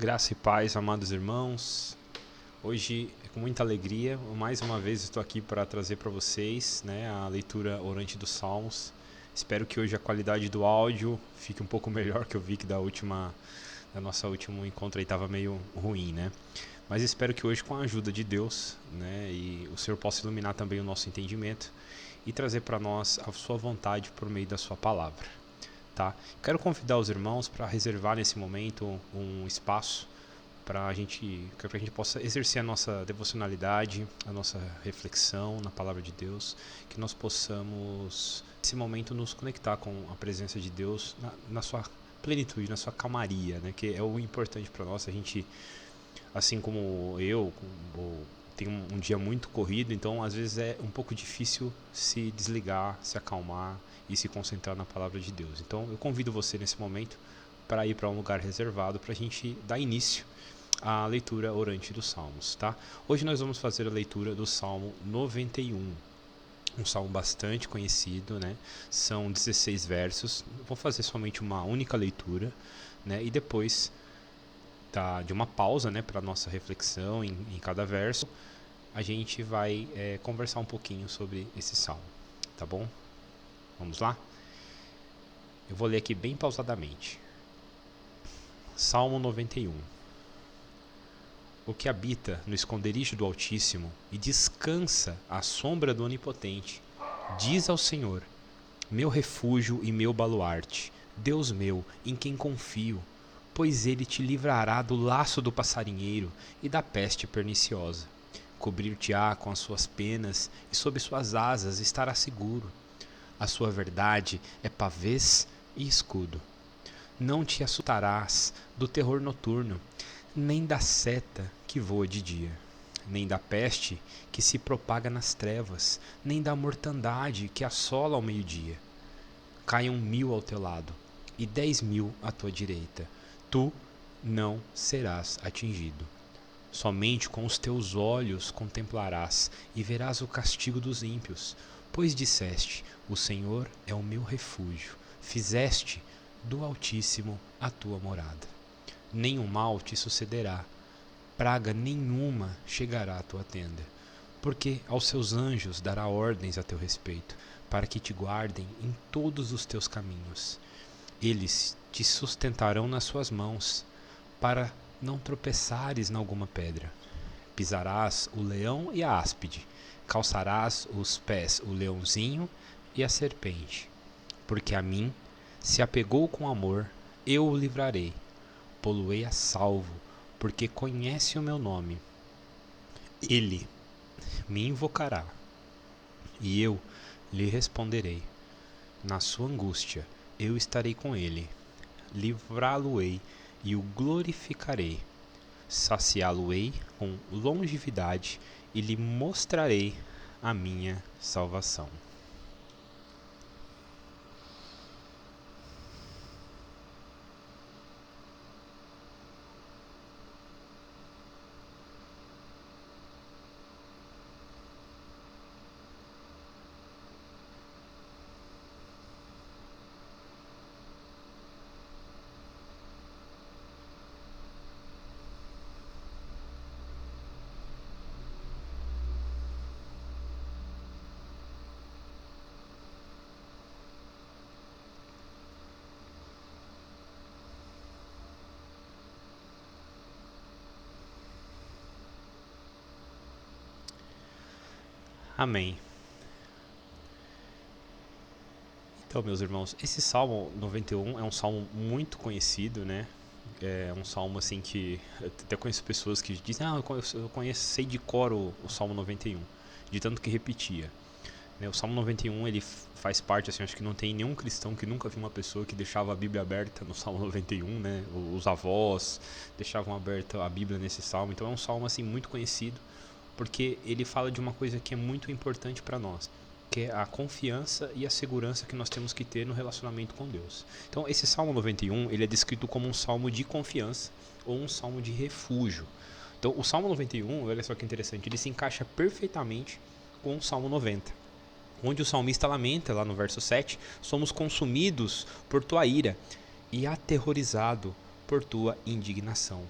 Graça e paz, amados irmãos. Hoje, com muita alegria, mais uma vez estou aqui para trazer para vocês, a leitura orante dos Salmos. Espero que hoje a qualidade do áudio fique um pouco melhor, que eu vi que da nossa último encontro aí estava meio ruim, Mas espero que hoje, com a ajuda de Deus, e o Senhor possa iluminar também o nosso entendimento e trazer para nós a sua vontade por meio da sua palavra. Tá? Quero convidar os irmãos para reservar nesse momento um espaço para que a gente possa exercer a nossa devocionalidade, a nossa reflexão na palavra de Deus, que nós possamos, nesse momento, nos conectar com a presença de Deus na sua plenitude, na sua calmaria, que é o importante para nós. A gente, assim como eu, tenho um dia muito corrido, então às vezes é um pouco difícil se desligar, se acalmar e se concentrar na palavra de Deus. Então eu convido você nesse momento para ir para um lugar reservado para a gente dar início à leitura orante dos Salmos, tá? Hoje nós vamos fazer a leitura do Salmo 91, um salmo bastante conhecido, São 16 versos. Vou fazer somente uma única leitura, e depois de uma pausa, para nossa reflexão em cada verso, a gente vai conversar um pouquinho sobre esse salmo, tá bom? Vamos lá? Eu vou ler aqui bem pausadamente. Salmo 91. O que habita no esconderijo do Altíssimo e descansa à sombra do Onipotente, diz ao Senhor: meu refúgio e meu baluarte, Deus meu, em quem confio, pois ele te livrará do laço do passarinheiro e da peste perniciosa. Cobrir-te-á com as suas penas e sob suas asas estará seguro. A sua verdade é pavês e escudo. Não te assustarás do terror noturno, nem da seta que voa de dia, nem da peste que se propaga nas trevas, nem da mortandade que assola ao meio-dia. Caiam 1000 ao teu lado e 10.000 à tua direita. Tu não serás atingido. Somente com os teus olhos contemplarás e verás o castigo dos ímpios, pois disseste: o Senhor é o meu refúgio, fizeste do Altíssimo a tua morada. Nenhum mal te sucederá, praga nenhuma chegará à tua tenda, porque aos seus anjos dará ordens a teu respeito, para que te guardem em todos os teus caminhos. Eles te sustentarão nas suas mãos, para não tropeçares em alguma pedra. Pisarás o leão e a áspide, calçarás os pés o leãozinho e a serpente. Porque a mim se apegou com amor, eu o livrarei. Pô-lo-ei a salvo, porque conhece o meu nome. Ele me invocará, e eu lhe responderei. Na sua angústia eu estarei com ele. Livrá-lo-ei e o glorificarei. Saciá-lo-ei com longevidade e lhe mostrarei a minha salvação. Amém. Então, meus irmãos, esse Salmo 91 é um salmo muito conhecido, É um salmo assim que eu até conheço pessoas que dizem: sei de cor o Salmo 91, de tanto que repetia. O Salmo 91 ele faz parte, assim, acho que não tem nenhum cristão que nunca viu uma pessoa que deixava a Bíblia aberta no Salmo 91, Os avós deixavam aberta a Bíblia nesse salmo. Então é um salmo assim muito conhecido, porque ele fala de uma coisa que é muito importante para nós, que é a confiança e a segurança que nós temos que ter no relacionamento com Deus. Então esse Salmo 91 ele é descrito como um salmo de confiança ou um salmo de refúgio. Então o Salmo 91, olha só que interessante, ele se encaixa perfeitamente com o Salmo 90, onde o salmista lamenta lá no verso 7: somos consumidos por tua ira e aterrorizado por tua indignação.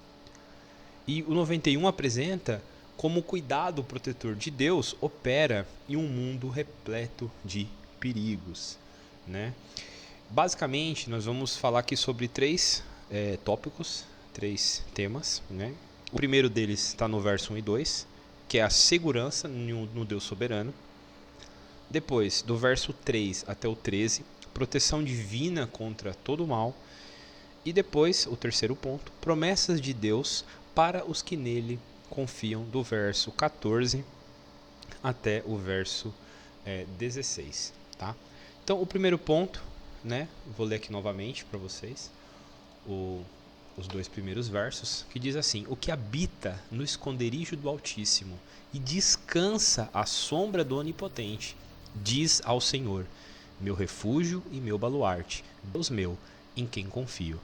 E o 91 apresenta como o cuidado protetor de Deus opera em um mundo repleto de perigos, né? Basicamente, nós vamos falar aqui sobre três tópicos, três temas, né? O primeiro deles está no verso 1 e 2, que é a segurança no Deus soberano. Depois, do verso 3 até o 13, proteção divina contra todo o mal. E depois, o terceiro ponto, promessas de Deus para os que nele confiam, do verso 14 até o verso 16. Tá? Então, o primeiro ponto, né, vou ler aqui novamente para vocês os dois primeiros versos, que diz assim: o que habita no esconderijo do Altíssimo e descansa à sombra do Onipotente, diz ao Senhor: meu refúgio e meu baluarte, Deus meu, em quem confio.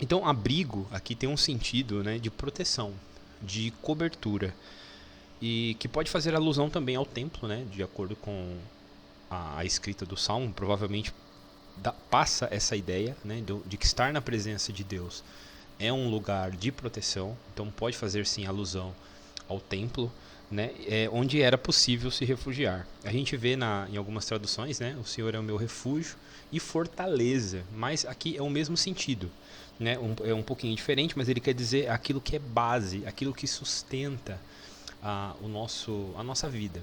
Então, abrigo aqui tem um sentido, né, de proteção, de cobertura, e que pode fazer alusão também ao templo, né, de acordo com a escrita do Salmo. Provavelmente passa essa ideia, né, de que estar na presença de Deus é um lugar de proteção. Então pode fazer sim alusão ao templo, né, onde era possível se refugiar. A gente vê em algumas traduções, né, o Senhor é o meu refúgio e fortaleza, mas aqui é o mesmo sentido, né, é um pouquinho diferente, mas ele quer dizer aquilo que é base, aquilo que sustenta a nossa vida.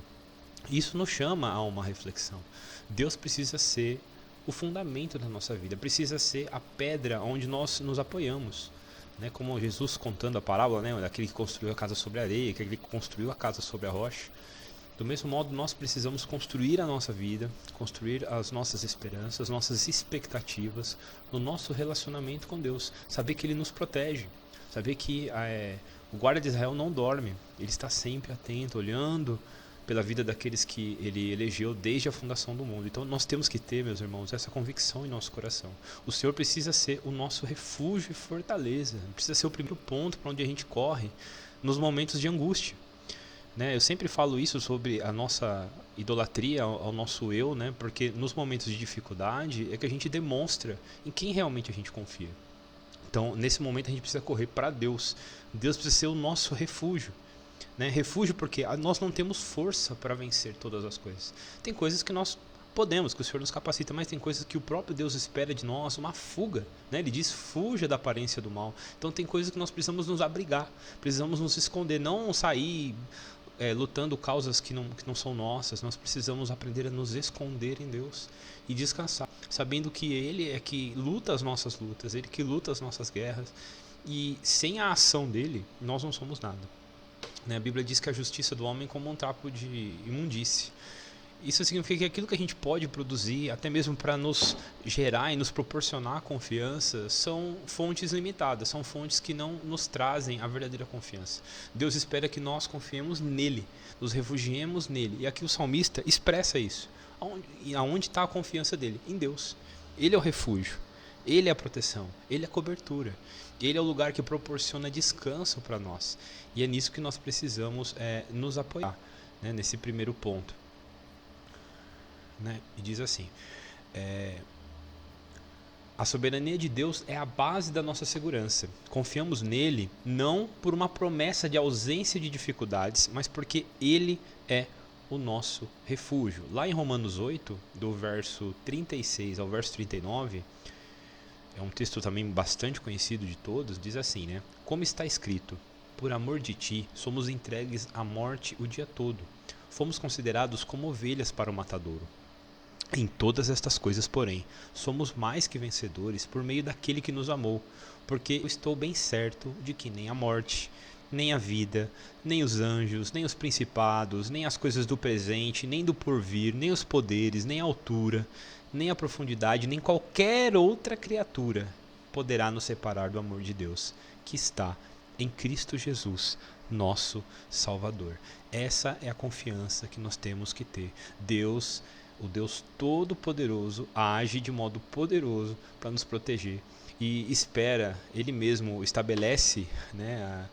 Isso nos chama a uma reflexão. Deus precisa ser o fundamento da nossa vida, precisa ser a pedra onde nós nos apoiamos, né? Como Jesus contando a parábola, né, daquele que construiu a casa sobre a areia, aquele que construiu a casa sobre a rocha. Do mesmo modo, nós precisamos construir a nossa vida, construir as nossas esperanças, as nossas expectativas no nosso relacionamento com Deus. Saber que Ele nos protege, saber que o guarda de Israel não dorme, ele está sempre atento, olhando pela vida daqueles que ele elegeu desde a fundação do mundo. Então nós temos que ter, meus irmãos, essa convicção em nosso coração. O Senhor precisa ser o nosso refúgio e fortaleza, precisa ser o primeiro ponto para onde a gente corre nos momentos de angústia. Né? Eu sempre falo isso sobre a nossa idolatria ao nosso eu, né? Porque nos momentos de dificuldade é que a gente demonstra em quem realmente a gente confia. Então, nesse momento, a gente precisa correr para Deus. Deus precisa ser o nosso refúgio. Né? Refúgio porque nós não temos força para vencer todas as coisas. Tem coisas que nós podemos, que o Senhor nos capacita, mas tem coisas que o próprio Deus espera de nós, uma fuga. Né? Ele diz, fuja da aparência do mal. Então, tem coisas que nós precisamos nos abrigar, precisamos nos esconder, não sair lutando causas que não são nossas. Nós precisamos aprender a nos esconder em Deus e descansar, sabendo que Ele é que luta as nossas lutas, Ele que luta as nossas guerras, e sem a ação dEle, nós não somos nada. Né? A Bíblia diz que a justiça do homem é como um trapo de imundície. Isso significa que aquilo que a gente pode produzir, até mesmo para nos gerar e nos proporcionar confiança, são fontes limitadas, são fontes que não nos trazem a verdadeira confiança. Deus espera que nós confiemos nele, nos refugiemos nele. E aqui o salmista expressa isso. Aonde está a confiança dele? Em Deus. Ele é o refúgio, ele é a proteção, ele é a cobertura. Ele é o lugar que proporciona descanso para nós. E é nisso que nós precisamos nos apoiar, né, nesse primeiro ponto. Né? E diz assim: a soberania de Deus é a base da nossa segurança. Confiamos nele não por uma promessa de ausência de dificuldades, mas porque ele é o nosso refúgio. Lá em Romanos 8, do verso 36 ao verso 39, é um texto também bastante conhecido de todos, diz assim, né? Como está escrito: por amor de ti, somos entregues à morte o dia todo. Fomos considerados como ovelhas para o matadouro. Em todas estas coisas, porém, somos mais que vencedores por meio daquele que nos amou, porque eu estou bem certo de que nem a morte, nem a vida, nem os anjos, nem os principados, nem as coisas do presente, nem do porvir, nem os poderes, nem a altura, nem a profundidade, nem qualquer outra criatura poderá nos separar do amor de Deus, que está em Cristo Jesus, nosso Salvador. Essa é a confiança que nós temos que ter. Deus, o Deus Todo-Poderoso, age de modo poderoso para nos proteger e espera, Ele mesmo estabelece, né,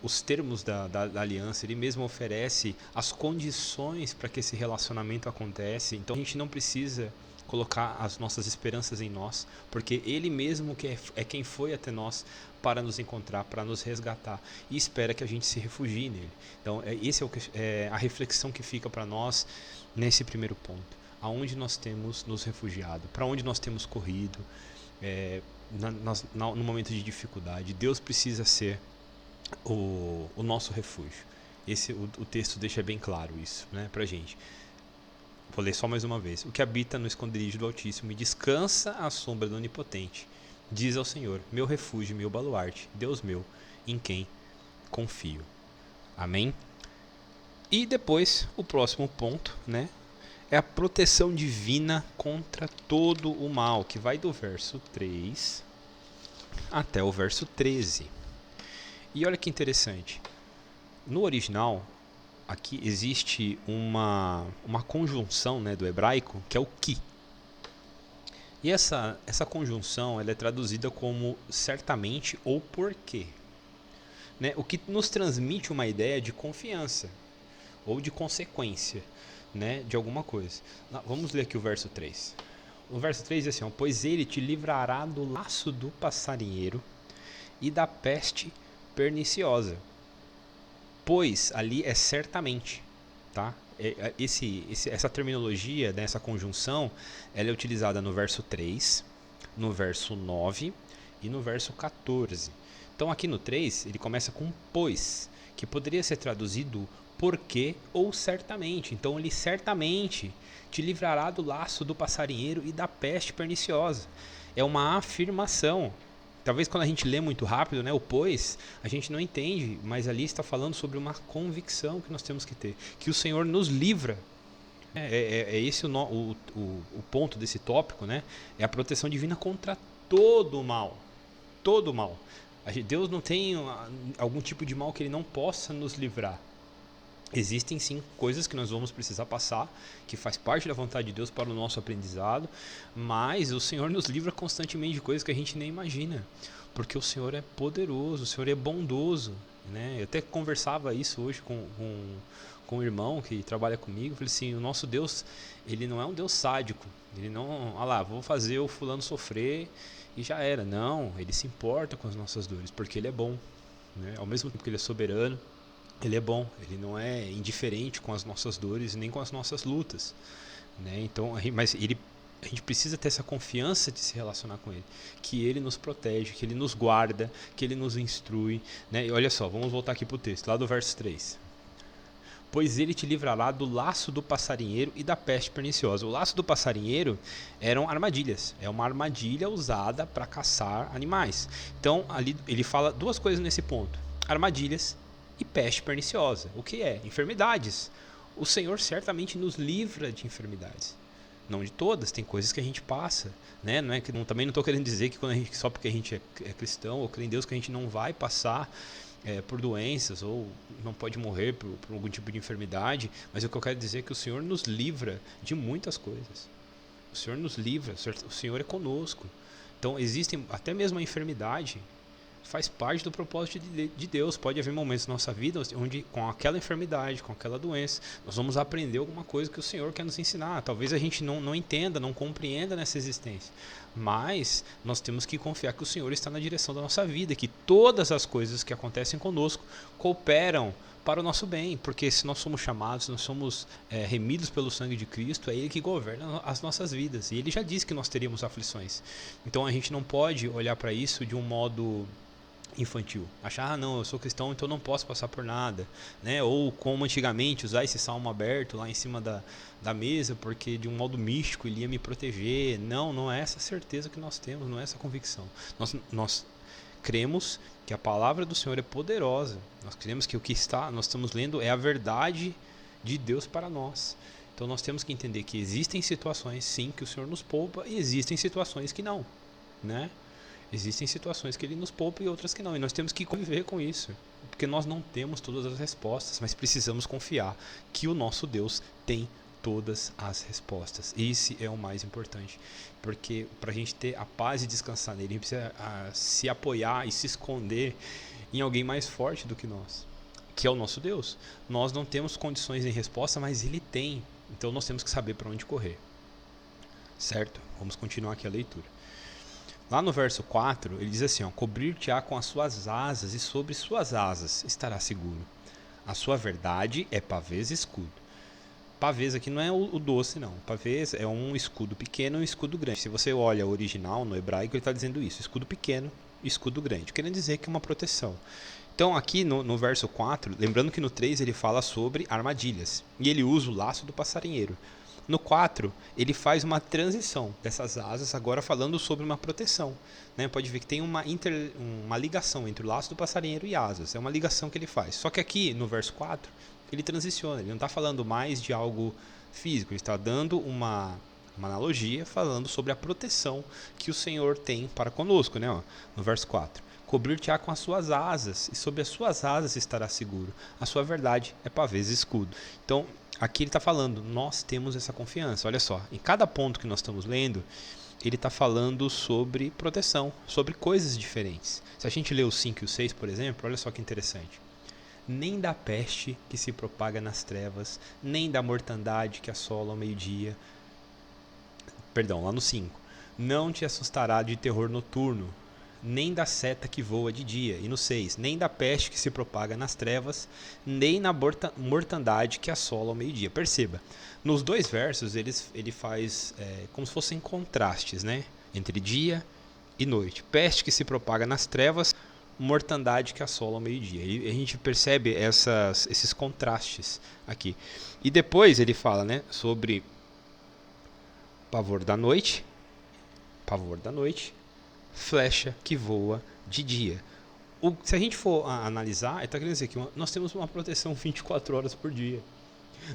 os termos da aliança, Ele mesmo oferece as condições para que esse relacionamento aconteça. Então a gente não precisa colocar as nossas esperanças em nós, porque Ele mesmo que é quem foi até nós para nos encontrar, para nos resgatar, e espera que a gente se refugie nele. Então, esse é a reflexão que fica para nós nesse primeiro ponto. Aonde nós temos nos refugiado, para onde nós temos corrido, no momento de dificuldade. Deus precisa ser o nosso refúgio. O texto deixa bem claro isso, né, pra gente. Vou ler só mais uma vez. O que habita no esconderijo do Altíssimo e descansa à sombra do Onipotente, diz ao Senhor, meu refúgio, meu baluarte, Deus meu, em quem confio. Amém? E depois, o próximo ponto, né, é a proteção divina contra todo o mal, que vai do verso 3 até o verso 13. E olha que interessante. No original, aqui existe uma conjunção, né, do hebraico, que é o ki. E essa conjunção ela é traduzida como certamente ou porque, né, o que nos transmite uma ideia de confiança ou de consequência, né, de alguma coisa. Vamos ler aqui o verso 3. O verso 3 diz assim, pois ele te livrará do laço do passarinheiro e da peste perniciosa. Pois ali é certamente, tá? Essa terminologia, né, essa conjunção, ela é utilizada no verso 3, no verso 9 e no verso 14. Então aqui no 3, ele começa com pois, que poderia ser traduzido porque ou certamente. Então ele certamente te livrará do laço do passarinheiro e da peste perniciosa. É uma afirmação. Talvez quando a gente lê muito rápido, né, o pois, a gente não entende, mas ali está falando sobre uma convicção que nós temos que ter, que o Senhor nos livra. É esse o ponto desse tópico, né? É a proteção divina contra todo o mal. Todo o mal. Deus não tem algum tipo de mal que Ele não possa nos livrar. Existem sim coisas que nós vamos precisar passar, que faz parte da vontade de Deus para o nosso aprendizado, mas o Senhor nos livra constantemente de coisas que a gente nem imagina, porque o Senhor é poderoso, o Senhor é bondoso, né? Eu até conversava isso hoje com um irmão que trabalha comigo, eu falei assim, o nosso Deus, ele não é um Deus sádico, ele não, vou fazer o fulano sofrer e já era, não, ele se importa com as nossas dores, porque ele é bom, né? Ao mesmo tempo que ele é soberano, ele é bom, ele não é indiferente com as nossas dores nem com as nossas lutas, né? Então, mas a gente precisa ter essa confiança de se relacionar com ele, que ele nos protege, que ele nos guarda, que ele nos instrui, né? E olha só, vamos voltar aqui para o texto, lá do verso 3. Pois ele te livrará do laço do passarinheiro e da peste perniciosa. O laço do passarinheiro eram armadilhas. É uma armadilha usada para caçar animais. Então, ali ele fala duas coisas nesse ponto. Armadilhas e peste perniciosa. O que é? Enfermidades. O Senhor certamente nos livra de enfermidades. Não de todas, tem coisas que a gente passa, né? Não é que também não estou querendo dizer que só porque a gente é cristão ou crê em Deus que a gente não vai passar por doenças ou não pode morrer por algum tipo de enfermidade, mas o que eu quero dizer é que o Senhor nos livra de muitas coisas. O Senhor nos livra, o Senhor é conosco. Então existem até mesmo a enfermidade faz parte do propósito de Deus. Pode haver momentos na nossa vida onde com aquela enfermidade, com aquela doença, nós vamos aprender alguma coisa que o Senhor quer nos ensinar. Talvez a gente não entenda, não compreenda nessa existência, mas nós temos que confiar que o Senhor está na direção da nossa vida, que todas as coisas que acontecem conosco cooperam para o nosso bem, porque se nós somos chamados, se nós somos remidos pelo sangue de Cristo, é Ele que governa as nossas vidas, e Ele já disse que nós teríamos aflições. Então a gente não pode olhar para isso de um modo infantil, achar, não, eu sou cristão, então não posso passar por nada, né? Ou como antigamente, usar esse salmo aberto lá em cima da mesa, porque de um modo místico ele ia me proteger. Não é essa certeza que nós temos, não é essa convicção. Nós cremos que a palavra do Senhor é poderosa, nós cremos que o que nós estamos lendo é a verdade de Deus para nós. Então nós temos que entender que existem situações sim que o Senhor nos poupa e existem situações que não, né? Existem situações que Ele nos poupa e outras que não. E nós temos que conviver com isso. Porque nós não temos todas as respostas, mas precisamos confiar que o nosso Deus tem todas as respostas. Esse é o mais importante. Porque para a gente ter a paz e descansar nele, a gente precisa se apoiar e se esconder em alguém mais forte do que nós, que é o nosso Deus. Nós não temos condições em resposta, mas Ele tem. Então nós temos que saber para onde correr. Certo? Vamos continuar aqui a leitura. Lá no verso 4, ele diz assim, ó, cobrir-te-á com as suas asas e sobre suas asas estará seguro. A sua verdade é pavês e escudo. Pavês aqui não é o doce, não. Pavês é um escudo pequeno e um escudo grande. Se você olha o original, no hebraico, ele está dizendo isso. Escudo pequeno e escudo grande. Querendo dizer que é uma proteção. Então aqui no verso 4, lembrando que no 3 ele fala sobre armadilhas. E ele usa o laço do passarinheiro. No 4, ele faz uma transição dessas asas, agora falando sobre uma proteção. Né? Pode ver que tem uma ligação entre o laço do passarinheiro e asas. É uma ligação que ele faz. Só que aqui, no verso 4, ele transiciona. Ele não está falando mais de algo físico. Ele está dando uma analogia, falando sobre a proteção que o Senhor tem para conosco. Né? Ó, no verso 4. Cobrir-te-á com as suas asas, e sob as suas asas estará seguro. A sua verdade é pavês e escudo. Então, aqui ele está falando, nós temos essa confiança. Olha só, em cada ponto que nós estamos lendo, ele está falando sobre proteção, sobre coisas diferentes. Se a gente lê o 5 e o 6, por exemplo, olha só que interessante. Nem da peste que se propaga nas trevas, nem da mortandade que assola ao meio-dia. Perdão, lá no 5. Não te assustará de terror noturno, nem da seta que voa de dia. E no 6, nem da peste que se propaga nas trevas, nem na mortandade que assola ao meio-dia. Perceba, nos dois versos ele faz como se fossem contrastes, né? Entre dia e noite. Peste que se propaga nas trevas, mortandade que assola ao meio-dia. E a gente percebe esses contrastes aqui. E depois ele fala, né, sobre pavor da noite, flecha que voa de dia. Se a gente for analisar, ele está querendo dizer que nós temos uma proteção 24 horas por dia.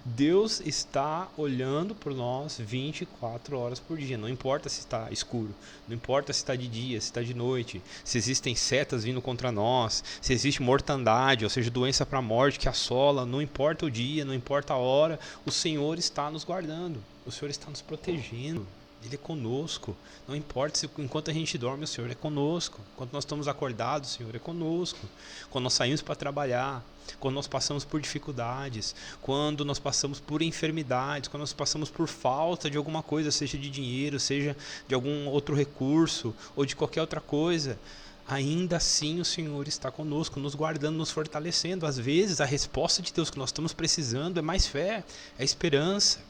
Deus está olhando por nós 24 horas por dia. Não importa se está escuro, não importa se está de dia, se está de noite, se existem setas vindo contra nós, se existe mortandade, ou seja, doença para a morte que assola, não importa o dia, não importa a hora, o Senhor está nos guardando, o Senhor está nos protegendo. Ele é conosco. Não importa se enquanto a gente dorme, o Senhor é conosco. Enquanto nós estamos acordados, o Senhor é conosco. Quando nós saímos para trabalhar, quando nós passamos por dificuldades, quando nós passamos por enfermidades, quando nós passamos por falta de alguma coisa, seja de dinheiro, seja de algum outro recurso ou de qualquer outra coisa, ainda assim o Senhor está conosco, nos guardando, nos fortalecendo. Às vezes a resposta de Deus que nós estamos precisando é mais fé, é esperança,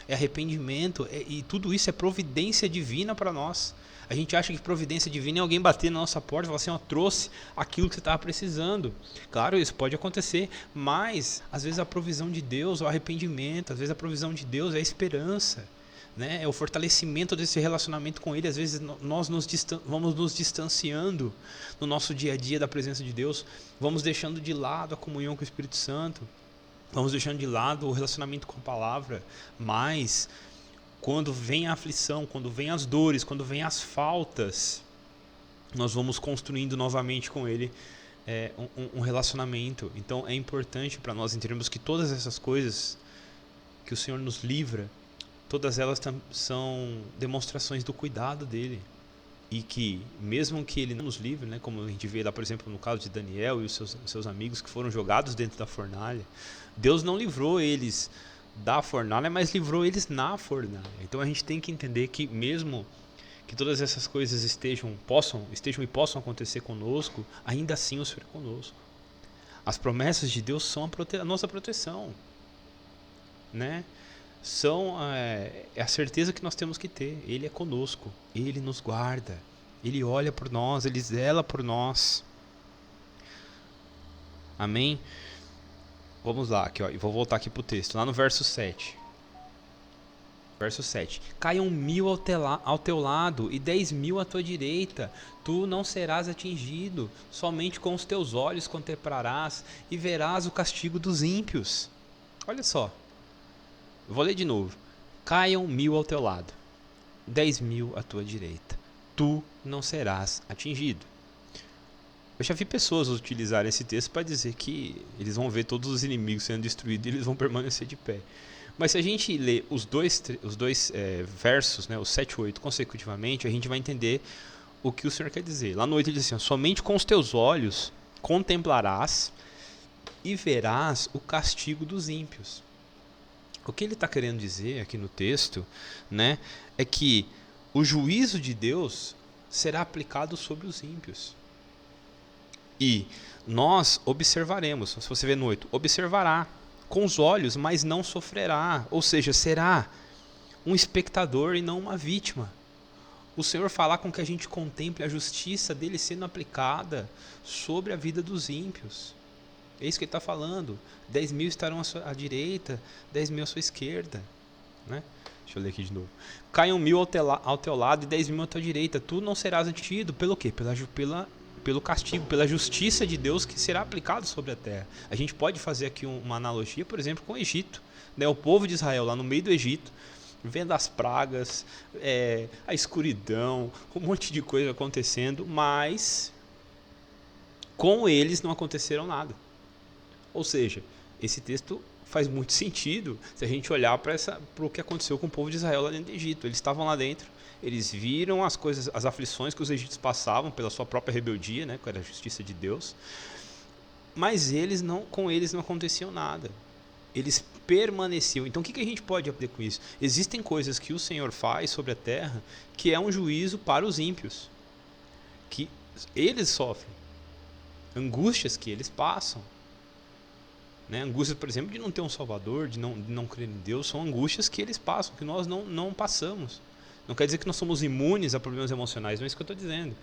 é arrependimento, e tudo isso é providência divina para nós. A gente acha que providência divina é alguém bater na nossa porta e falar assim, ó, trouxe aquilo que você estava precisando. Claro, isso pode acontecer, mas às vezes a provisão de Deus é o arrependimento, às vezes a provisão de Deus é a esperança, né? É o fortalecimento desse relacionamento com Ele. Às vezes nós vamos nos distanciando no nosso dia a dia da presença de Deus, vamos deixando de lado a comunhão com o Espírito Santo, vamos deixando de lado o relacionamento com a palavra, mas quando vem a aflição, quando vem as dores, quando vem as faltas, nós vamos construindo novamente com Ele um relacionamento. Então é importante para nós entendermos que todas essas coisas que o Senhor nos livra, todas elas são demonstrações do cuidado dEle. E que, mesmo que Ele não nos livre, né, como a gente vê lá, por exemplo, no caso de Daniel e os seus amigos que foram jogados dentro da fornalha, Deus não livrou eles da fornalha, mas livrou eles na fornalha. Então a gente tem que entender que mesmo que todas essas coisas estejam e possam acontecer conosco, ainda assim o Senhor é conosco. As promessas de Deus são a nossa proteção, né? É a certeza que nós temos que ter. Ele é conosco, Ele nos guarda, Ele olha por nós, Ele zela por nós. Amém? Vamos lá, aqui, ó, vou voltar aqui para o texto, lá no verso 7. Verso 7. Caiam 1.000 ao teu lado e 10.000 à tua direita, tu não serás atingido, somente com os teus olhos contemplarás e verás o castigo dos ímpios. Olha só, eu vou ler de novo. Caiam 1.000 ao teu lado, 10.000 à tua direita, tu não serás atingido. Eu já vi pessoas utilizarem esse texto para dizer que eles vão ver todos os inimigos sendo destruídos e eles vão permanecer de pé. Mas se a gente ler os dois versos, né, os 7 e 8 consecutivamente, a gente vai entender o que o Senhor quer dizer. Lá no 8 ele diz assim, somente com os teus olhos contemplarás e verás o castigo dos ímpios. O que ele está querendo dizer aqui no texto, né, é que o juízo de Deus será aplicado sobre os ímpios. E nós observaremos, se você vê no 8, observará com os olhos, mas não sofrerá. Ou seja, será um espectador e não uma vítima. O Senhor fará com que a gente contemple a justiça dele sendo aplicada sobre a vida dos ímpios. É isso que ele está falando. 10.000 estarão à direita, 10.000 à sua esquerda. Né? Deixa eu ler aqui de novo. Caiam 1.000 ao teu lado e 10.000 à tua direita. Tu não serás atingido. Pelo quê? Pelo castigo, pela justiça de Deus que será aplicado sobre a terra. A gente pode fazer aqui uma analogia, por exemplo, com o Egito. Né? O povo de Israel lá no meio do Egito, vendo as pragas, a escuridão, um monte de coisa acontecendo, mas com eles não aconteceram nada. Ou seja, esse texto faz muito sentido se a gente olhar para o que aconteceu com o povo de Israel lá dentro do Egito. Eles estavam lá dentro, eles viram as coisas, as aflições que os egípcios passavam pela sua própria rebeldia, né, que era a justiça de Deus, mas com eles não acontecia nada. Eles permaneciam. Então o que a gente pode aprender com isso? Existem coisas que o Senhor faz sobre a terra que é um juízo para os ímpios, que eles sofrem, angústias que eles passam. Né? Angústias, por exemplo, de não ter um Salvador, de não crer em Deus, são angústias que eles passam, que nós não passamos. Não quer dizer que nós somos imunes a problemas emocionais, não é isso que eu estou dizendo.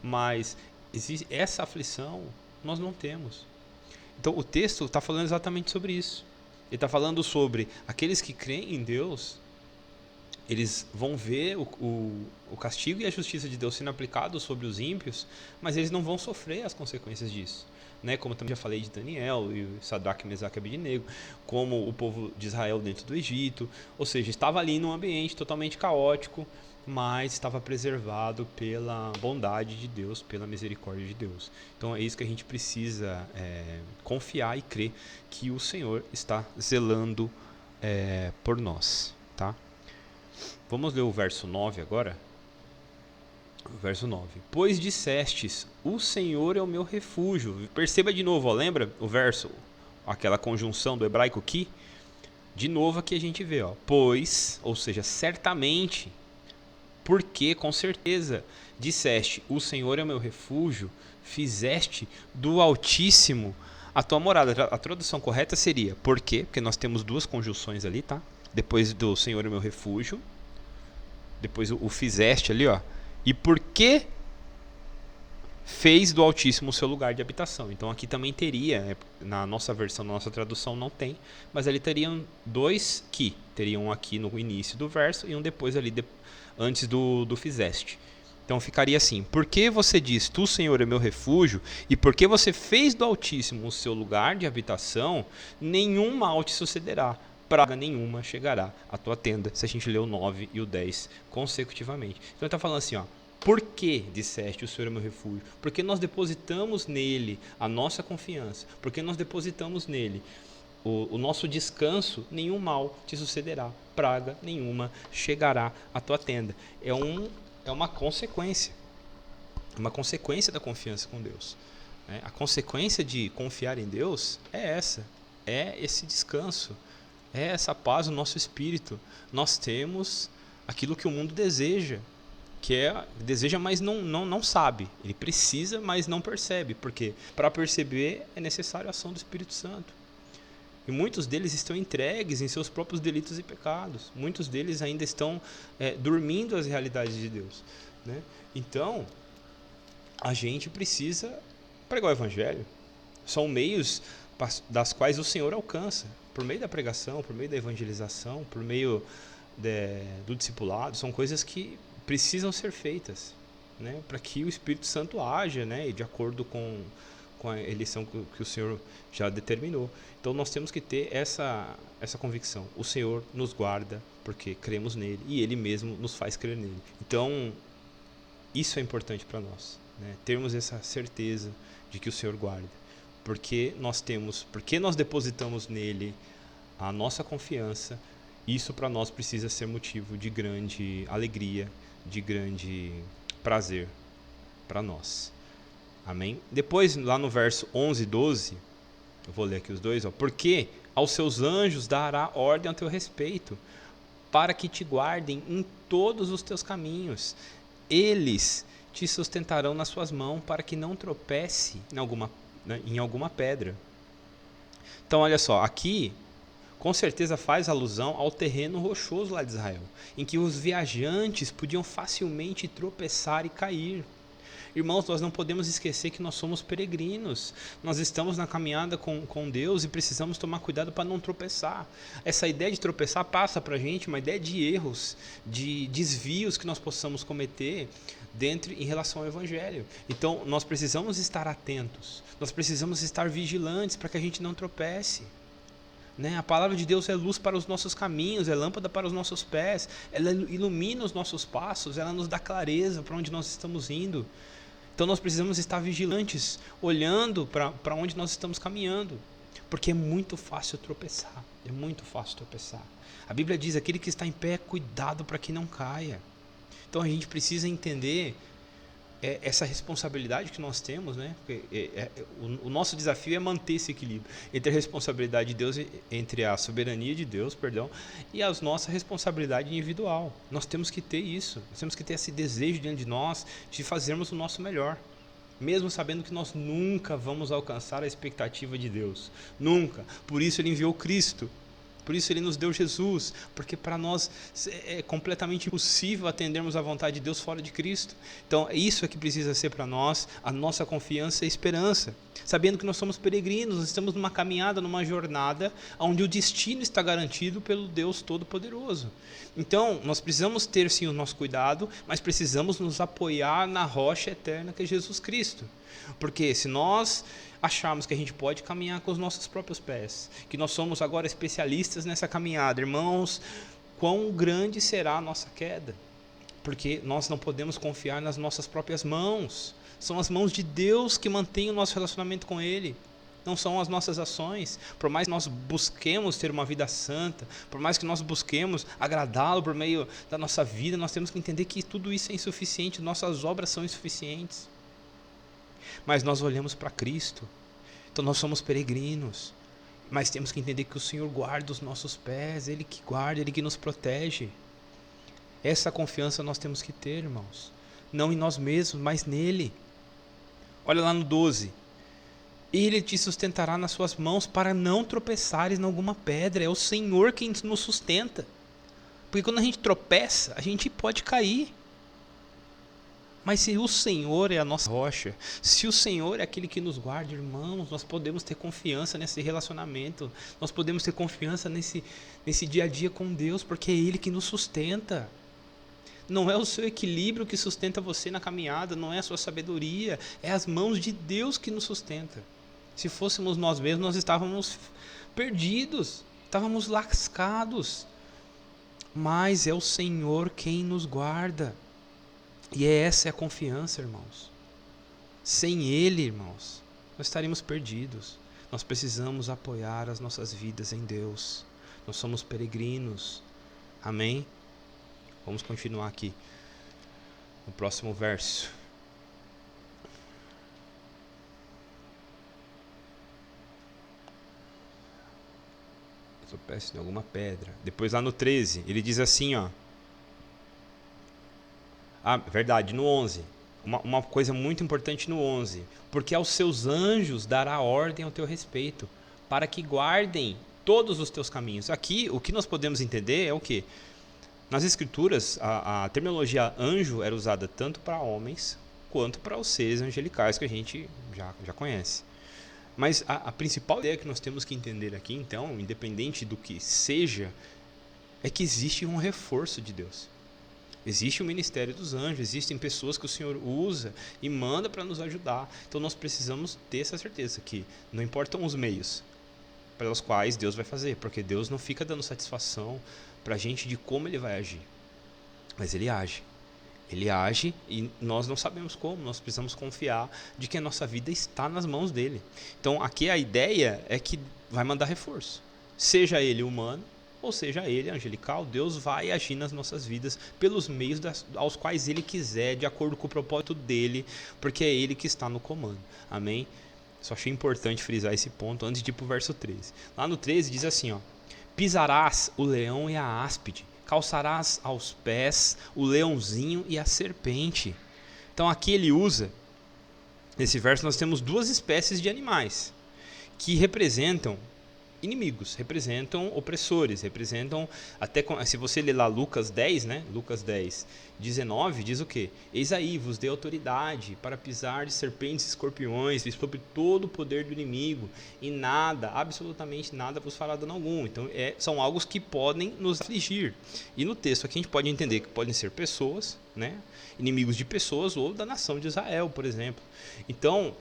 Mas essa aflição nós não temos. Então o texto está falando exatamente sobre isso. Ele está falando sobre aqueles que creem em Deus, eles vão ver o castigo e a justiça de Deus sendo aplicados sobre os ímpios, mas eles não vão sofrer as consequências disso. Né, como eu também já falei de Daniel e Sadraque, Mesaque e Abednego, como o povo de Israel dentro do Egito, ou seja, estava ali num ambiente totalmente caótico, mas estava preservado pela bondade de Deus, pela misericórdia de Deus. Então é isso que a gente precisa confiar e crer que o Senhor está zelando por nós. Tá? Vamos ler o verso 9 agora. Verso 9. Pois dissestes, o Senhor é o meu refúgio. Perceba de novo, lembra o verso? Aquela conjunção do hebraico que? De novo aqui a gente vê, pois, ou seja, certamente, porque, com certeza, disseste, o Senhor é o meu refúgio, fizeste do Altíssimo a tua morada. A tradução correta seria, porque nós temos duas conjunções ali, tá? Depois do Senhor é o meu refúgio, depois o fizeste ali, e porque fez do Altíssimo o seu lugar de habitação. Então aqui também teria, na nossa versão, na nossa tradução não tem, mas ali teriam dois que, teriam um aqui no início do verso e um depois ali, antes do fizeste. Então ficaria assim, porque você diz, tu Senhor é meu refúgio, e porque você fez do Altíssimo o seu lugar de habitação, nenhum mal te sucederá, praga nenhuma chegará à tua tenda, se a gente ler o 9 e o 10 consecutivamente. Então ele está falando assim, por que disseste o Senhor é meu refúgio? Porque nós depositamos nele a nossa confiança, porque nós depositamos nele o nosso descanso, nenhum mal te sucederá, praga nenhuma chegará à tua tenda. É uma consequência da confiança com Deus. A consequência de confiar em Deus é esse descanso, é essa paz no nosso espírito. Nós temos aquilo que o mundo deseja, deseja, mas não sabe. Ele precisa, mas não percebe. Porque para perceber é necessário a ação do Espírito Santo. E muitos deles estão entregues em seus próprios delitos e pecados. Muitos deles ainda estão dormindo as realidades de Deus. Né? Então, a gente precisa pregar o Evangelho. São meios das quais o Senhor alcança. Por meio da pregação, por meio da evangelização, por meio do discipulado. São coisas que precisam ser feitas, né, para que o Espírito Santo haja, né, e de acordo com a eleição que o Senhor já determinou. Então nós temos que ter essa convicção. O Senhor nos guarda porque cremos nele e Ele mesmo nos faz crer nele. Então isso é importante para nós, né, termos essa certeza de que o Senhor guarda. Porque nós depositamos nele a nossa confiança. Isso para nós precisa ser motivo de grande alegria, de grande prazer para nós. Amém? Depois, lá no verso 11 e 12, eu vou ler aqui os dois, porque Aos seus anjos dará ordem ao teu respeito, para que te guardem em todos os teus caminhos. Eles te sustentarão nas suas mãos, para que não tropece em alguma pedra. Então, olha só, aqui com certeza faz alusão ao terreno rochoso lá de Israel, em que os viajantes podiam facilmente tropeçar e cair. Irmãos, nós não podemos esquecer que nós somos peregrinos. Nós estamos na caminhada com Deus e precisamos tomar cuidado para não tropeçar. Essa ideia de tropeçar passa para a gente uma ideia de erros, de desvios que nós possamos cometer em relação ao Evangelho. Então, nós precisamos estar atentos. Nós precisamos estar vigilantes para que a gente não tropece. A palavra de Deus é luz para os nossos caminhos, é lâmpada para os nossos pés, ela ilumina os nossos passos, ela nos dá clareza para onde nós estamos indo. Então nós precisamos estar vigilantes, olhando para onde nós estamos caminhando, porque é muito fácil tropeçar, A Bíblia diz, aquele que está em pé, cuidado para que não caia. Então a gente precisa entender essa responsabilidade que nós temos, o nosso desafio é manter esse equilíbrio entre a responsabilidade de Deus, entre a soberania de Deus, e a nossa responsabilidade individual. Nós temos que ter isso, nós temos que ter esse desejo diante de nós de fazermos o nosso melhor, mesmo sabendo que nós nunca vamos alcançar a expectativa de Deus, nunca. Por isso Ele enviou Cristo. Por isso Ele nos deu Jesus, porque para nós é completamente impossível atendermos à vontade de Deus fora de Cristo. Então isso é que precisa ser para nós a nossa confiança e esperança, sabendo que nós somos peregrinos, nós estamos numa caminhada, numa jornada, onde o destino está garantido pelo Deus Todo-Poderoso. Então nós precisamos ter sim o nosso cuidado, mas precisamos nos apoiar na rocha eterna que é Jesus Cristo, porque se nós acharmos que a gente pode caminhar com os nossos próprios pés, que nós somos agora especialistas nessa caminhada, irmãos, quão grande será a nossa queda, porque nós não podemos confiar nas nossas próprias mãos, são as mãos de Deus que mantêm o nosso relacionamento com Ele, não são as nossas ações. Por mais que nós busquemos ter uma vida santa, por mais que nós busquemos agradá-lo por meio da nossa vida, nós temos que entender que tudo isso é insuficiente, nossas obras são insuficientes. Mas nós olhamos para Cristo, então nós somos peregrinos, mas temos que entender que o Senhor guarda os nossos pés, Ele que guarda, Ele que nos protege. Essa confiança nós temos que ter, irmãos, não em nós mesmos, mas nele. Olha lá no 12, Ele te sustentará nas suas mãos para não tropeçares em alguma pedra. É o Senhor quem nos sustenta, porque quando a gente tropeça, a gente pode cair. Mas se o Senhor é a nossa rocha, se o Senhor é aquele que nos guarda, irmãos, nós podemos ter confiança nesse relacionamento, nós podemos ter confiança nesse dia a dia com Deus, porque é Ele que nos sustenta. Não é o seu equilíbrio que sustenta você na caminhada, não é a sua sabedoria, é as mãos de Deus que nos sustenta. Se fôssemos nós mesmos, nós estávamos perdidos, estávamos lascados, mas é o Senhor quem nos guarda. E essa é a confiança, irmãos. Sem Ele, irmãos, nós estaríamos perdidos. Nós precisamos apoiar as nossas vidas em Deus. Nós somos peregrinos. Amém? Vamos continuar aqui no próximo verso. Tropeço em alguma pedra. Depois lá no 13, ele diz assim, verdade, no 11, uma coisa muito importante no 11, porque aos seus anjos dará ordem ao teu respeito, para que guardem todos os teus caminhos. Aqui, o que nós podemos entender é o quê? Nas escrituras, a terminologia anjo era usada tanto para homens, quanto para os seres angelicais que a gente já conhece. Mas a principal ideia que nós temos que entender aqui, então, independente do que seja, é que existe um reforço de Deus. Existe o ministério dos anjos, existem pessoas que o Senhor usa e manda para nos ajudar. Então nós precisamos ter essa certeza que não importam os meios pelos quais Deus vai fazer, porque Deus não fica dando satisfação para a gente de como Ele vai agir, mas Ele age. Ele age e nós não sabemos como, nós precisamos confiar de que a nossa vida está nas mãos dEle. Então aqui a ideia é que vai mandar reforço, seja ele humano, ou seja ele angelical. Deus vai agir nas nossas vidas pelos meios aos quais Ele quiser, de acordo com o propósito dEle, porque é Ele que está no comando. Amém? Só achei importante frisar esse ponto antes de ir para o verso 13. Lá no 13 diz assim, ó: pisarás o leão e a áspide, calçarás aos pés o leãozinho e a serpente. Então aqui ele usa, nesse verso nós temos duas espécies de animais que representam inimigos, representam opressores, representam, até se você ler lá Lucas 10, né? Lucas 10, 19, diz o quê? Eis aí, vos dei autoridade para pisar de serpentes e escorpiões, e sobre todo o poder do inimigo, e nada, absolutamente nada vos fará dano algum. Então são algo que podem nos afligir. E no texto aqui a gente pode entender que podem ser pessoas, né? Inimigos de pessoas ou da nação de Israel, por exemplo. Então,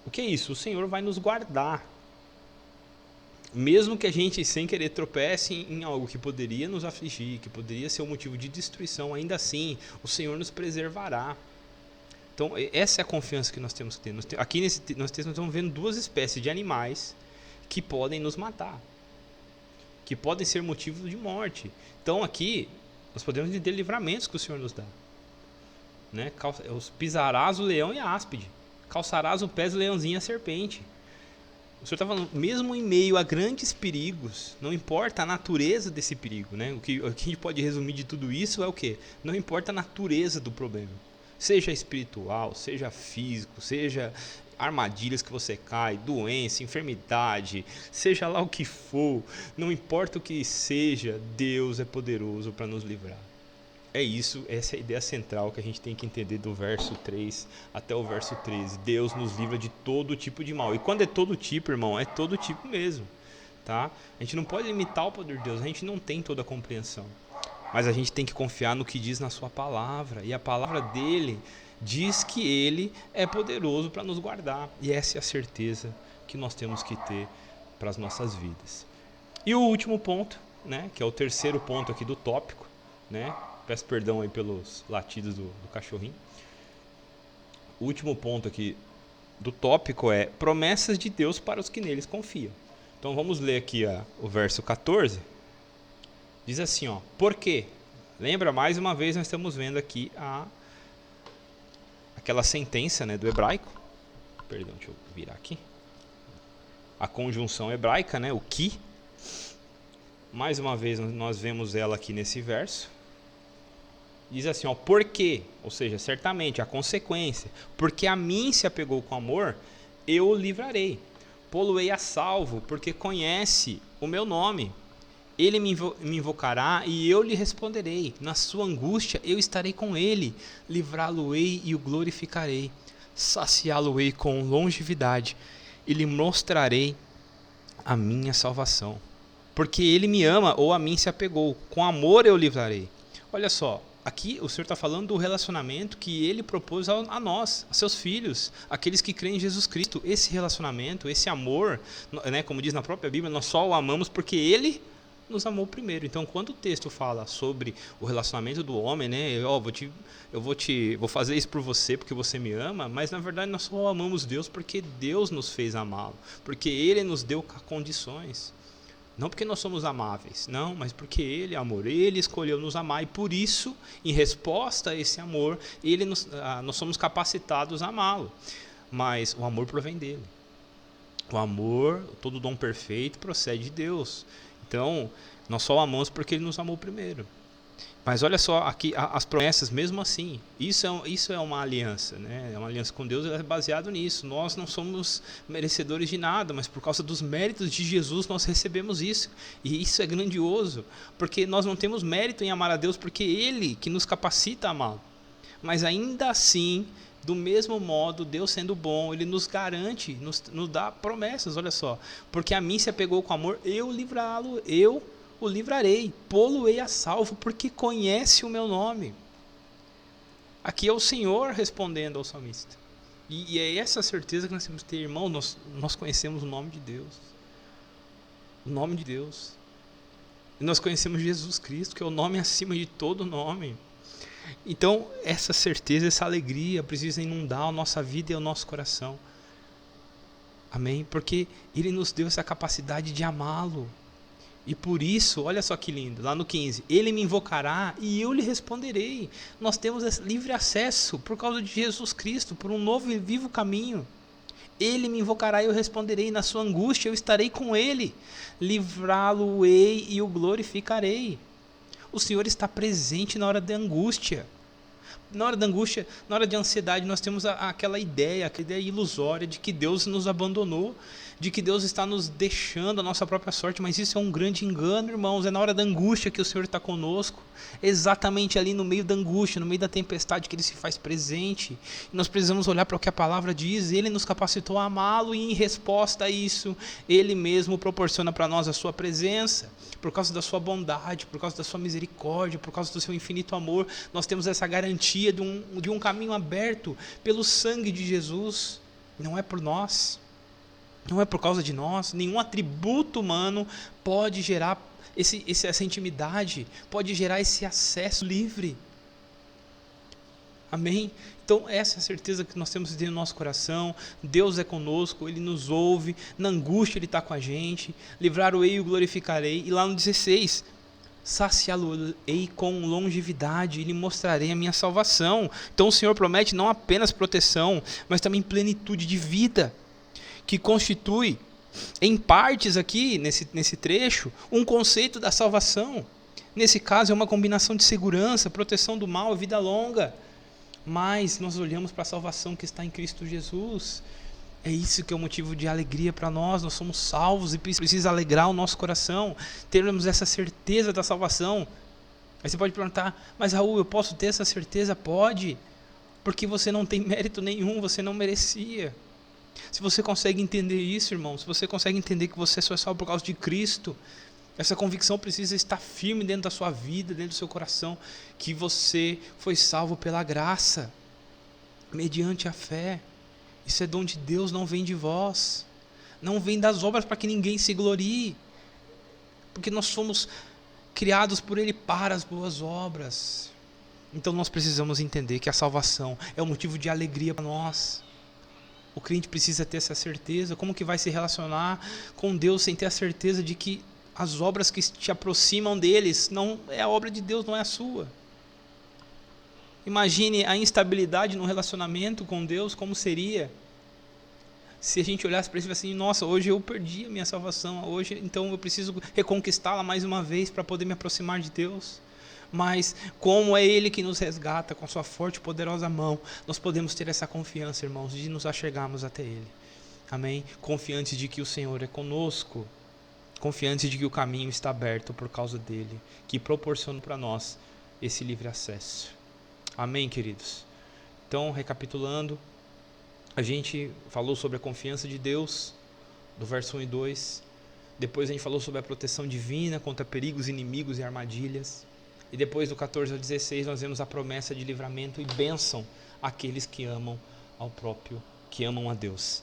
o que é isso? O Senhor vai nos guardar. Mesmo que a gente sem querer tropece em algo que poderia nos afligir, que poderia ser um motivo de destruição, ainda assim o Senhor nos preservará. Então essa é a confiança que nós temos que ter. Aqui nós estamos vendo duas espécies de animais que podem nos matar, que podem ser motivo de morte. Então aqui nós podemos entender livramentos que o Senhor nos dá, né? Pisarás o leão e a áspide, calçarás o pé do leãozinho e a serpente. O Senhor está falando, mesmo em meio a grandes perigos, não importa a natureza desse perigo, né? O que a gente pode resumir de tudo isso é o quê? Não importa a natureza do problema, seja espiritual, seja físico, seja armadilhas que você cai, doença, enfermidade, seja lá o que for, não importa o que seja, Deus é poderoso para nos livrar. É isso, essa é a ideia central que a gente tem que entender do verso 3 até o verso 13. Deus nos livra de todo tipo de mal. E quando é todo tipo, irmão, é todo tipo mesmo, tá? A gente não pode limitar o poder de Deus, a gente não tem toda a compreensão. Mas a gente tem que confiar no que diz na sua palavra. E a palavra dele diz que ele é poderoso para nos guardar. E essa é a certeza que nós temos que ter para as nossas vidas. E o último ponto, né, que é o terceiro ponto aqui do tópico, né? Peço perdão aí pelos latidos do cachorrinho. O último ponto aqui do tópico é promessas de Deus para os que neles confiam. Então vamos ler aqui o verso 14. Diz assim, ó: por quê? Lembra, mais uma vez nós estamos vendo aqui aquela sentença, né, do hebraico. Perdão, deixa eu virar aqui. A conjunção hebraica, né, o que. Mais uma vez nós vemos ela aqui nesse verso. Diz assim, ó, por quê? Ou seja, certamente, a consequência. Porque a mim se apegou com amor, eu o livrarei. Pô-lo-ei a salvo, porque conhece o meu nome. Ele me invocará e eu lhe responderei. Na sua angústia eu estarei com ele. Livrá-lo-ei e o glorificarei. Saciá-lo-ei com longevidade e lhe mostrarei a minha salvação. Porque ele me ama ou a mim se apegou. Com amor eu o livrarei. Olha só. Aqui o Senhor está falando do relacionamento que ele propôs a nós, a seus filhos, aqueles que creem em Jesus Cristo. Esse relacionamento, esse amor, né, como diz na própria Bíblia, nós só o amamos porque ele nos amou primeiro. Então, quando o texto fala sobre o relacionamento do homem, né, vou fazer isso por você porque você me ama, mas na verdade nós só amamos Deus porque Deus nos fez amá-lo, porque ele nos deu condições. Não porque nós somos amáveis, não, mas porque ele é amor, ele escolheu nos amar e por isso, em resposta a esse amor, nós somos capacitados a amá-lo. Mas o amor provém dele. O amor, todo dom perfeito procede de Deus. Então, nós só o amamos porque ele nos amou primeiro. Mas olha só, aqui as promessas, mesmo assim, isso é uma aliança, né? É uma aliança com Deus, é baseado nisso. Nós não somos merecedores de nada, mas por causa dos méritos de Jesus nós recebemos isso. E isso é grandioso, porque nós não temos mérito em amar a Deus, porque Ele que nos capacita a amá-lo. Mas ainda assim, do mesmo modo, Deus sendo bom, Ele nos garante, nos dá promessas, olha só. Porque a mim se apegou com amor, eu livrá-lo, eu o livrarei, pô-lo-ei a salvo, porque conhece o meu nome. Aqui é o Senhor respondendo ao salmista. E é essa certeza que nós temos que ter, irmão, nós conhecemos o nome de Deus. O nome de Deus. E nós conhecemos Jesus Cristo, que é o nome acima de todo nome. Então, essa certeza, essa alegria precisa inundar a nossa vida e o nosso coração. Amém? Porque Ele nos deu essa capacidade de amá-lo. E por isso, olha só que lindo, lá no 15, ele me invocará e eu lhe responderei. Nós temos esse livre acesso por causa de Jesus Cristo, por um novo e vivo caminho. Ele me invocará e eu responderei, na sua angústia eu estarei com ele, livrá-lo-ei e o glorificarei. O Senhor está presente na hora da angústia. Na hora da angústia, na hora de ansiedade, nós temos aquela ideia ilusória de que Deus nos abandonou, de que Deus está nos deixando a nossa própria sorte, mas isso é um grande engano, irmãos. É na hora da angústia que o Senhor está conosco, exatamente ali no meio da angústia, no meio da tempestade, que Ele se faz presente. E nós precisamos olhar para o que a palavra diz. Ele nos capacitou a amá-lo e, em resposta a isso, Ele mesmo proporciona para nós a sua presença. Por causa da sua bondade, por causa da sua misericórdia, por causa do seu infinito amor, nós temos essa garantia de um caminho aberto pelo sangue de Jesus. Não é por nós, não é por causa de nós. Nenhum atributo humano pode gerar essa intimidade, pode gerar esse acesso livre. Amém? Então essa é a certeza que nós temos dentro do nosso coração. Deus é conosco, Ele nos ouve, na angústia Ele está com a gente. Livrar-o-ei e o glorificarei. E lá no 16, saciá-lo-ei com longevidade e lhe mostrarei a minha salvação. Então o Senhor promete não apenas proteção, mas também plenitude de vida, que constitui em partes aqui, nesse trecho, um conceito da salvação. Nesse caso é uma combinação de segurança, proteção do mal e vida longa. Mas nós olhamos para a salvação que está em Cristo Jesus. É isso que é o motivo de alegria para nós. Nós somos salvos e precisa alegrar o nosso coração, termos essa certeza da salvação. Aí você pode perguntar, mas Raul, eu posso ter essa certeza? Pode, porque você não tem mérito nenhum, você não merecia. Se você consegue entender isso, irmão, se você consegue entender que você só é salvo por causa de Cristo, essa convicção precisa estar firme dentro da sua vida, dentro do seu coração, que você foi salvo pela graça, mediante a fé. Isso é dom de Deus, não vem de vós, não vem das obras para que ninguém se glorie, porque nós somos criados por Ele para as boas obras. Então nós precisamos entender que a salvação é um motivo de alegria para nós. O crente precisa ter essa certeza. Como que vai se relacionar com Deus sem ter a certeza de que as obras que te aproximam deles não é a obra de Deus, não é a sua? Imagine a instabilidade no relacionamento com Deus, como seria se a gente olhasse para isso e falasse assim, nossa, hoje eu perdi a minha salvação, hoje então eu preciso reconquistá-la mais uma vez para poder me aproximar de Deus. Mas como é Ele que nos resgata com sua forte e poderosa mão, nós podemos ter essa confiança, irmãos, de nos achegarmos até Ele. Amém? Confiantes de que o Senhor é conosco, confiantes de que o caminho está aberto por causa dEle, que proporciona para nós esse livre acesso. Amém, queridos? Então, recapitulando, a gente falou sobre a confiança de Deus, do verso 1 e 2. Depois a gente falou sobre a proteção divina contra perigos, inimigos e armadilhas. E depois do 14 ao 16 nós vemos a promessa de livramento e bênção àqueles que amam que amam a Deus.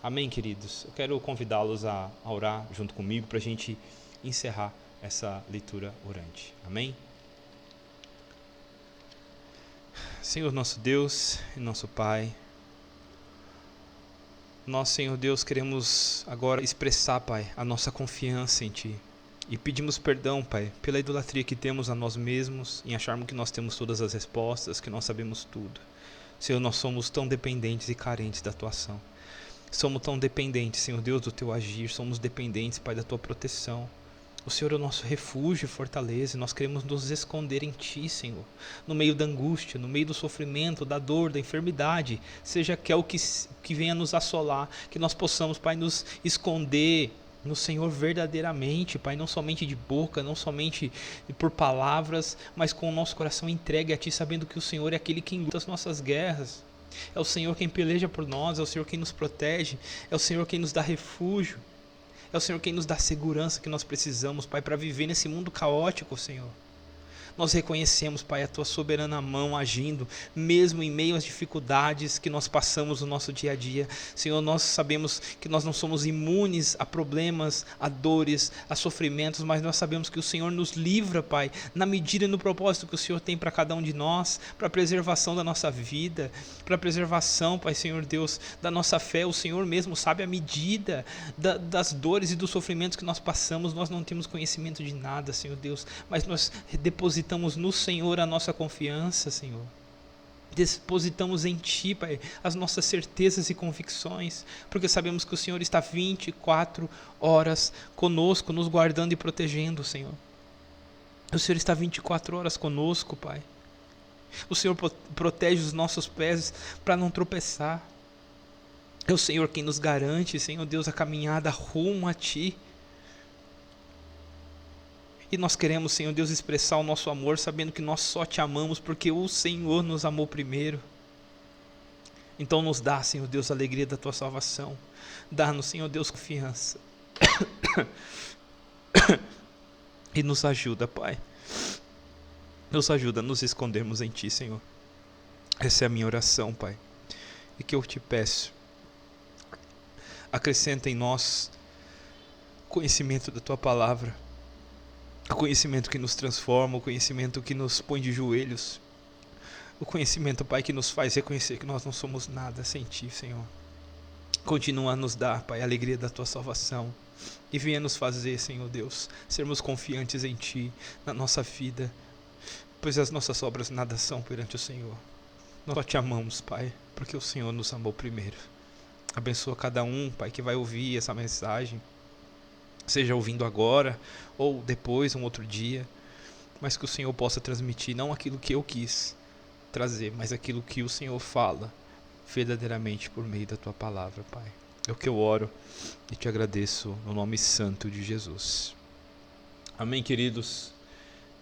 Amém, queridos? Eu quero convidá-los a orar junto comigo para a gente encerrar essa leitura orante. Amém? Senhor nosso Deus e nosso Pai, nós, Senhor Deus, queremos agora expressar, Pai, a nossa confiança em Ti. E pedimos perdão, Pai, pela idolatria que temos a nós mesmos, em acharmos que nós temos todas as respostas, que nós sabemos tudo. Senhor, nós somos tão dependentes e carentes da Tua ação. Somos tão dependentes, Senhor Deus, do Teu agir, somos dependentes, Pai, da Tua proteção. O Senhor é o nosso refúgio e fortaleza, e nós queremos nos esconder em Ti, Senhor, no meio da angústia, no meio do sofrimento, da dor, da enfermidade, seja que é o que venha nos assolar, que nós possamos, Pai, nos esconder no Senhor verdadeiramente, Pai, não somente de boca, não somente por palavras, mas com o nosso coração entregue a Ti, sabendo que o Senhor é aquele que luta as nossas guerras. É o Senhor quem peleja por nós, é o Senhor quem nos protege, é o Senhor quem nos dá refúgio, é o Senhor quem nos dá a segurança que nós precisamos, Pai, para viver nesse mundo caótico, Senhor. Nós reconhecemos, Pai, a Tua soberana mão agindo, mesmo em meio às dificuldades que nós passamos no nosso dia a dia. Senhor, nós sabemos que nós não somos imunes a problemas, a dores, a sofrimentos, mas nós sabemos que o Senhor nos livra, Pai, na medida e no propósito que o Senhor tem para cada um de nós, para a preservação da nossa vida, para a preservação, Pai, Senhor Deus, da nossa fé. O Senhor mesmo sabe a medida das dores e dos sofrimentos que nós passamos. Nós não temos conhecimento de nada, Senhor Deus, mas nós depositamos no Senhor a nossa confiança, Senhor. Depositamos em Ti, Pai, as nossas certezas e convicções, porque sabemos que o Senhor está 24 horas conosco, nos guardando e protegendo, Senhor. O Senhor está 24 horas conosco, Pai. O Senhor protege os nossos pés para não tropeçar. É o Senhor quem nos garante, Senhor Deus, a caminhada rumo a Ti. E nós queremos, Senhor Deus, expressar o nosso amor, sabendo que nós só Te amamos porque o Senhor nos amou primeiro. Então nos dá, Senhor Deus, a alegria da Tua salvação. Dá-nos, Senhor Deus, confiança. E nos ajuda, Pai. Nos ajuda a nos escondermos em Ti, Senhor. Essa é a minha oração, Pai. E que eu Te peço, acrescenta em nós conhecimento da Tua palavra, o conhecimento que nos transforma, o conhecimento que nos põe de joelhos, o conhecimento, Pai, que nos faz reconhecer que nós não somos nada sem Ti, Senhor. Continua a nos dar, Pai, a alegria da Tua salvação e venha nos fazer, Senhor Deus, sermos confiantes em Ti, na nossa vida, pois as nossas obras nada são perante o Senhor. Nós só Te amamos, Pai, porque o Senhor nos amou primeiro. Abençoa cada um, Pai, que vai ouvir essa mensagem, seja ouvindo agora ou depois, um outro dia, mas que o Senhor possa transmitir não aquilo que eu quis trazer, mas aquilo que o Senhor fala verdadeiramente por meio da Tua palavra, Pai. É o que eu oro e Te agradeço no nome santo de Jesus. Amém, queridos.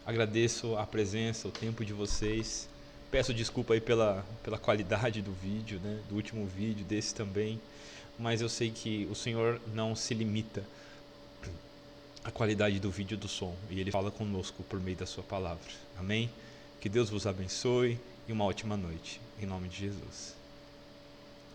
Agradeço a presença, o tempo de vocês. Peço desculpa aí pela qualidade do vídeo, né? Do último vídeo, desse também. Mas eu sei que o Senhor não se limita à qualidade do vídeo e do som. E Ele fala conosco por meio da Sua palavra. Amém? Que Deus vos abençoe e uma ótima noite. Em nome de Jesus.